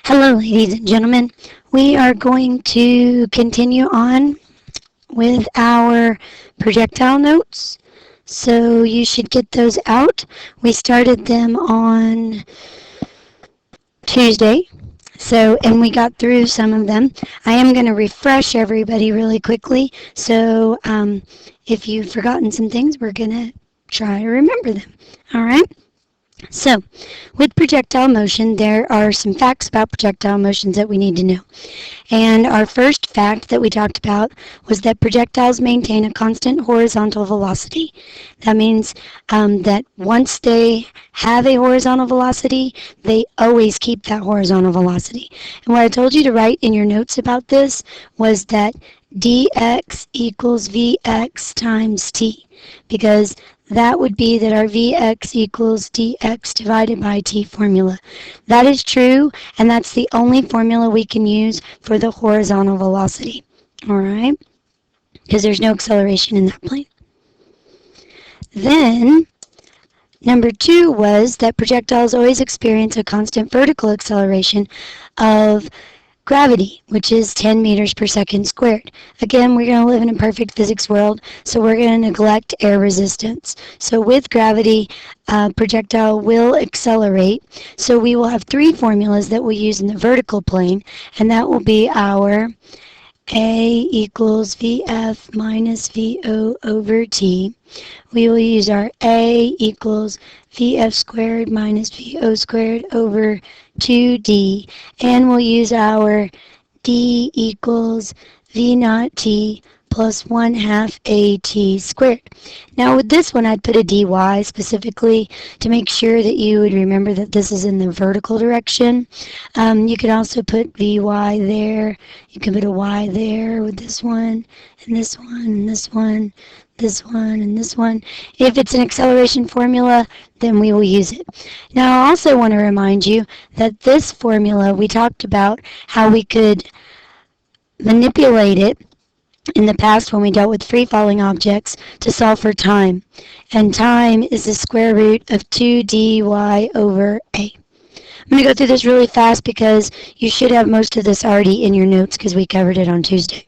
Hello, ladies and gentlemen. We are going to continue on with our projectile notes. So you should get those out. We started them on Tuesday. And we got through some of them. I am going to refresh everybody really quickly. If you've forgotten some things, we're going to try to remember them. All right. So, with projectile motion, there are some facts about projectile motions that we need to know. And our first fact that we talked about was that projectiles maintain a constant horizontal velocity. That means that once they have a horizontal velocity, they always keep that horizontal velocity. And what I told you to write in your notes about this was that dx equals vx times t, because that would be that our Vx equals dx divided by t formula. That is true, and that's the only formula we can use for the horizontal velocity. All right? Because there's no acceleration in that plane. Then, number 2 was that projectiles always experience a constant vertical acceleration of gravity, which is 10 meters per second squared. Again, we're going to live in a perfect physics world, so we're going to neglect air resistance. So with gravity, projectile will accelerate. So we will have 3 formulas that we'll use in the vertical plane, and that will be our A equals Vf minus Vo over T. We will use our A equals Vf squared minus Vo squared over 2D, and we'll use our D equals V naught T plus 1/2 AT squared. Now with this one, I'd put a dy specifically to make sure that you would remember that this is in the vertical direction. You could also put Vy there. You can put a y there with this one, and this one, and this one, this one, and this one. If it's an acceleration formula, then we will use it. Now I also want to remind you that this formula, we talked about how we could manipulate it in the past when we dealt with free-falling objects to solve for time. And time is the square root of 2 dy over a. I'm going to go through this really fast because you should have most of this already in your notes because we covered it on Tuesday.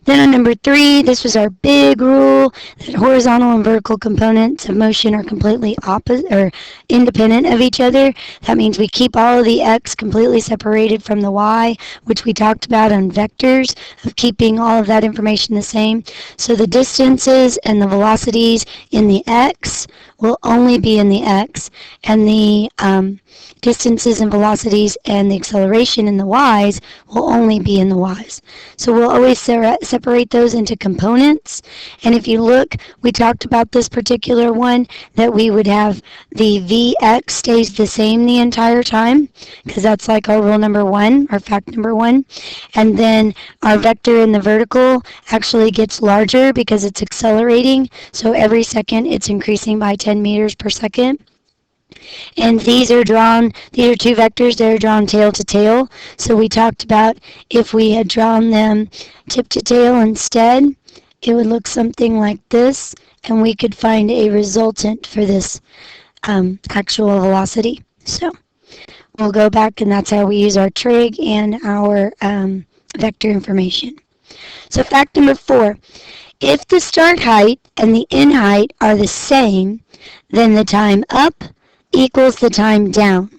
Then on number 3, this was our big rule that horizontal and vertical components of motion are completely opposite or independent of each other. That means we keep all of the x completely separated from the y, which we talked about on vectors of keeping all of that information the same. So the distances and the velocities in the x will only be in the x, and the distances and velocities and the acceleration in the y's will only be in the y's. So we'll always separate those into components. And if you look, we talked about this particular one, that we would have the Vx stays the same the entire time, because that's like our rule number 1, our fact number 1. And then our vector in the vertical actually gets larger because it's accelerating. So every second it's increasing by 10 meters per second. And these are 2 vectors that are drawn tail to tail. So we talked about if we had drawn them tip to tail instead, it would look something like this, and we could find a resultant for this actual velocity. So we'll go back, and that's how we use our trig and our vector information. So fact number 4, if the start height and the end height are the same, then the time up equals the time down,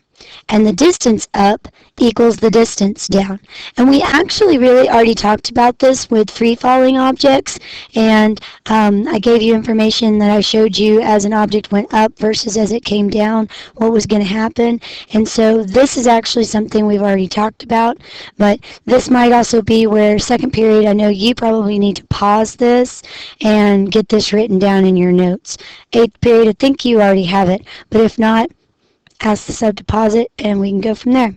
and the distance up equals the distance down. And we actually really already talked about this with free-falling objects, and I gave you information that I showed you as an object went up versus as it came down, what was going to happen. And so this is actually something we've already talked about, but this might also be where second period, I know you probably need to pause this and get this written down in your notes. 8th period, I think you already have it, but if not, ask the sub to pause it and we can go from there.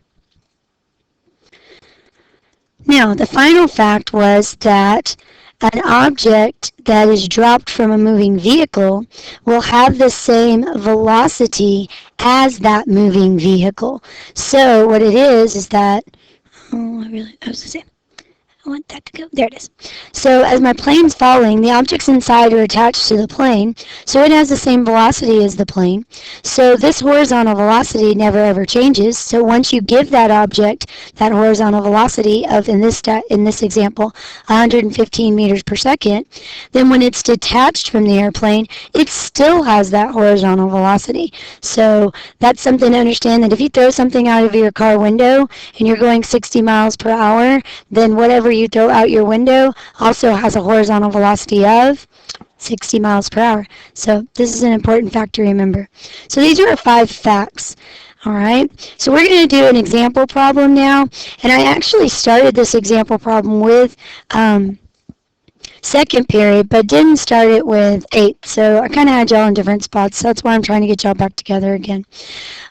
Now, the final fact was that an object that is dropped from a moving vehicle will have the same velocity as that moving vehicle. So what it is that, I was going to say, I want that to go. There it is. So as my plane's falling, the objects inside are attached to the plane, so it has the same velocity as the plane. So this horizontal velocity never ever changes. So once you give that object that horizontal velocity of, in this example, 115 meters per second, then when it's detached from the airplane, it still has that horizontal velocity. So that's something to understand, that if you throw something out of your car window and you're going 60 miles per hour, then whatever you throw out your window also has a horizontal velocity of 60 miles per hour. So this is an important fact to remember. So these are our 5 facts. All right, so we're going to do an example problem now, and I actually started this example problem with second period, but didn't start it with 8th, so I kind of had y'all in different spots. So that's why I'm trying to get y'all back together again.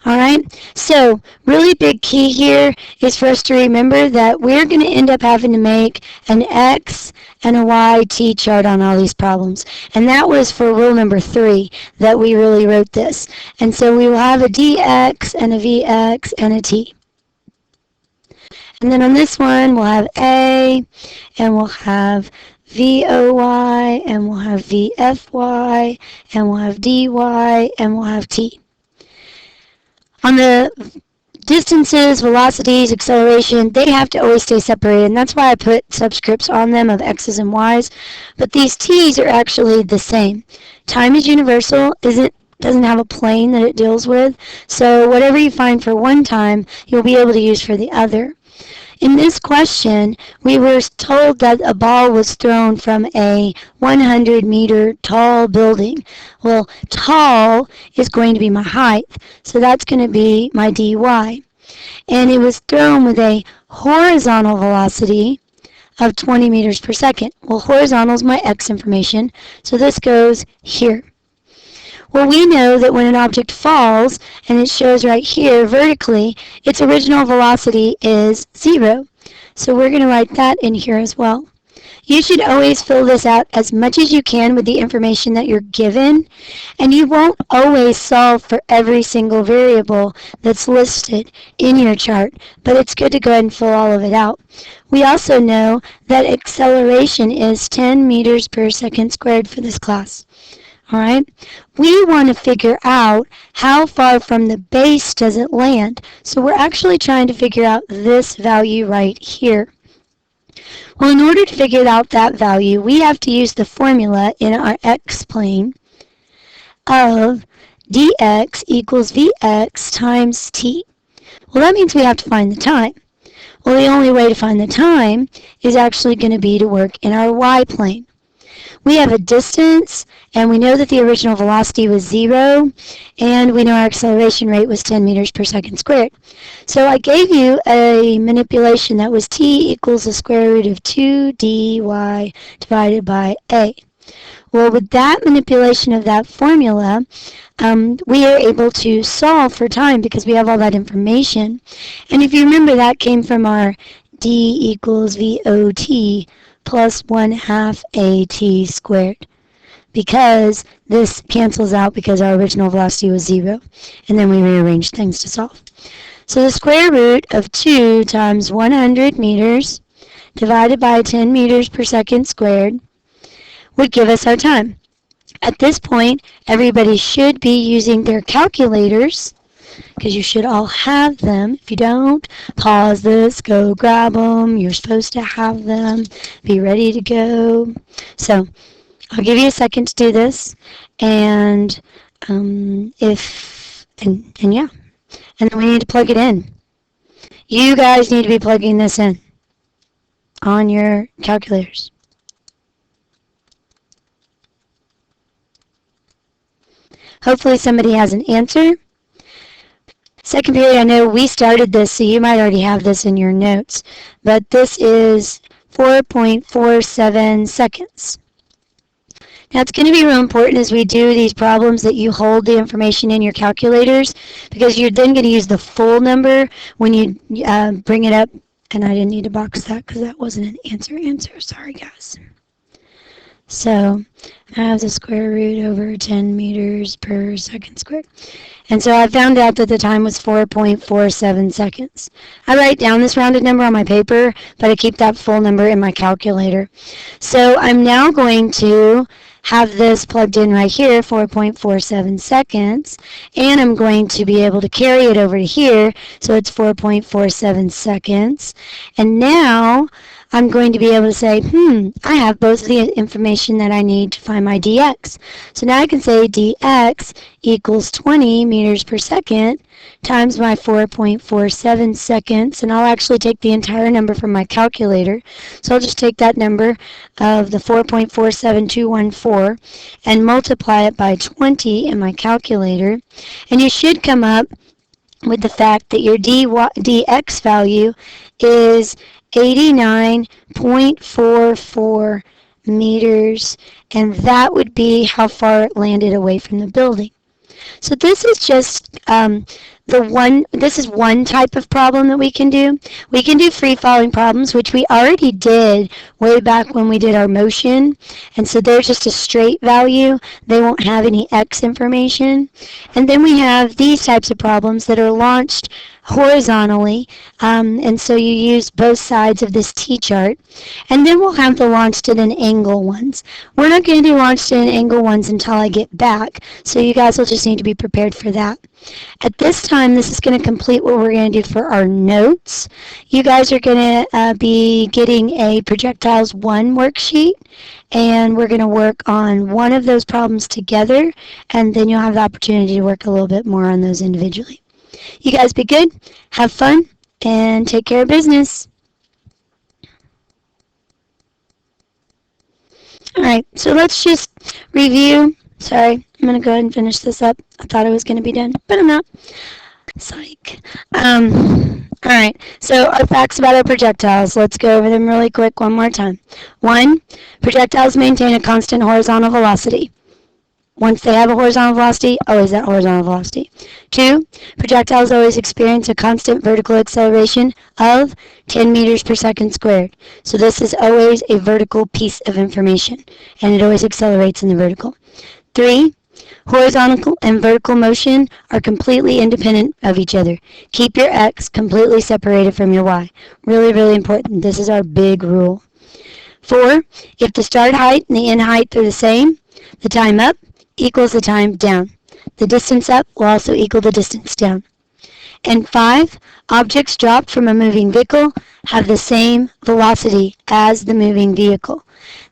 All right, so really big key here is for us to remember that we're going to end up having to make an X and a Y T chart on all these problems. And that was for rule number 3 that we really wrote this. And so we will have a DX and a VX and a T. And then on this one, we'll have A, and we'll have VOY, and we'll have VFY, and we'll have DY, and we'll have T. On the distances, velocities, acceleration, they have to always stay separated, and that's why I put subscripts on them of X's and Y's. But these T's are actually the same. Time is universal, doesn't have a plane that it deals with, so whatever you find for one time, you'll be able to use for the other. In this question, we were told that a ball was thrown from a 100-meter tall building. Well, tall is going to be my height, so that's going to be my dy. And it was thrown with a horizontal velocity of 20 meters per second. Well, horizontal is my x information, so this goes here. Well, we know that when an object falls, and it shows right here vertically, its original velocity is 0. So we're going to write that in here as well. You should always fill this out as much as you can with the information that you're given, and you won't always solve for every single variable that's listed in your chart, but it's good to go ahead and fill all of it out. We also know that acceleration is 10 meters per second squared for this class. All right, we want to figure out how far from the base does it land. So we're actually trying to figure out this value right here. Well, in order to figure out that value, we have to use the formula in our x-plane of dx equals vx times t. Well, that means we have to find the time. Well, the only way to find the time is actually going to be to work in our y-plane. We have a distance, and we know that the original velocity was 0, and we know our acceleration rate was 10 meters per second squared. So I gave you a manipulation that was t equals the square root of 2 dy divided by a. Well, with that manipulation of that formula, we are able to solve for time because we have all that information. And if you remember, that came from our d equals VOT plus 1/2 AT squared, because this cancels out because our original velocity was 0, and then we rearranged things to solve. So the square root of 2 times 100 meters divided by 10 meters per second squared would give us our time. At this point, everybody should be using their calculators, because you should all have them. If you don't, pause this, go grab them. You're supposed to have them. Be ready to go. So I'll give you a second to do this, and yeah, and then we need to plug it in. You guys need to be plugging this in on your calculators. Hopefully somebody has an answer. Second period, I know we started this, so you might already have this in your notes, but this is 4.47 seconds. Now, it's going to be real important as we do these problems that you hold the information in your calculators, because you're then going to use the full number when you bring it up. And I didn't need to box that because that wasn't an answer. Sorry, guys. So I have the square root over 10 meters per second squared. And so I found out that the time was 4.47 seconds. I write down this rounded number on my paper, but I keep that full number in my calculator. So I'm now going to have this plugged in right here, 4.47 seconds, and I'm going to be able to carry it over to here, so it's 4.47 seconds. And now I'm going to be able to say, I have both of the information that I need to find my dx. So now I can say dx equals 20 meters per second times my 4.47 seconds, and I'll actually take the entire number from my calculator. So I'll just take that number of the 4.47214 and multiply it by 20 in my calculator, and you should come up with the fact that your dx value is 89.44 meters, and that would be how far it landed away from the building. So this is just this is one type of problem that we can do. We can do free-falling problems, which we already did way back when we did our motion. And so they're just a straight value. They won't have any x information. And then we have these types of problems that are launched horizontally, and so you use both sides of this t-chart. And then we'll have the launched at an angle ones. We're not going to do launched at an angle ones until I get back, so you guys will just need to be prepared for that. At this time, this is going to complete what we're going to do for our notes. You guys are going to be getting a Projectiles 1 worksheet, and we're going to work on one of those problems together, and then you'll have the opportunity to work a little bit more on those individually. You guys be good, have fun, and take care of business. Alright, so let's just review. Sorry, I'm going to go ahead and finish this up. I thought I was going to be done, but I'm not. Psych. Alright, so our facts about our projectiles. Let's go over them really quick one more time. 1. Projectiles maintain a constant horizontal velocity. Once they have a horizontal velocity, always that horizontal velocity. 2. Projectiles always experience a constant vertical acceleration of 10 meters per second squared. So this is always a vertical piece of information, and it always accelerates in the vertical. 3. Horizontal and vertical motion are completely independent of each other. Keep your x completely separated from your y. Really, really important. This is our big rule. 4. If the start height and the end height are the same, the time up equals the time down. The distance up will also equal the distance down. And 5, objects dropped from a moving vehicle have the same velocity as the moving vehicle.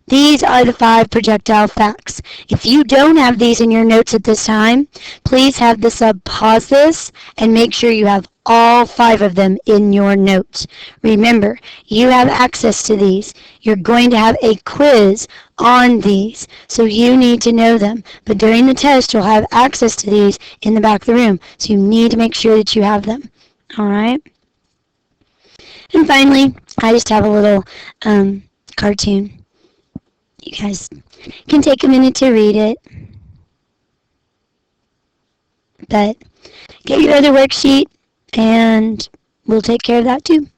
These are the 5 projectile facts. If you don't have these in your notes at this time, please have the sub pause this and make sure you have all 5 of them in your notes. Remember, you have access to these. You're going to have a quiz on these, so you need to know them. But during the test, you'll have access to these in the back of the room, so you need to make sure that you have them. All right? And finally, I just have a little cartoon. You guys can take a minute to read it. But get your other worksheet, and we'll take care of that too.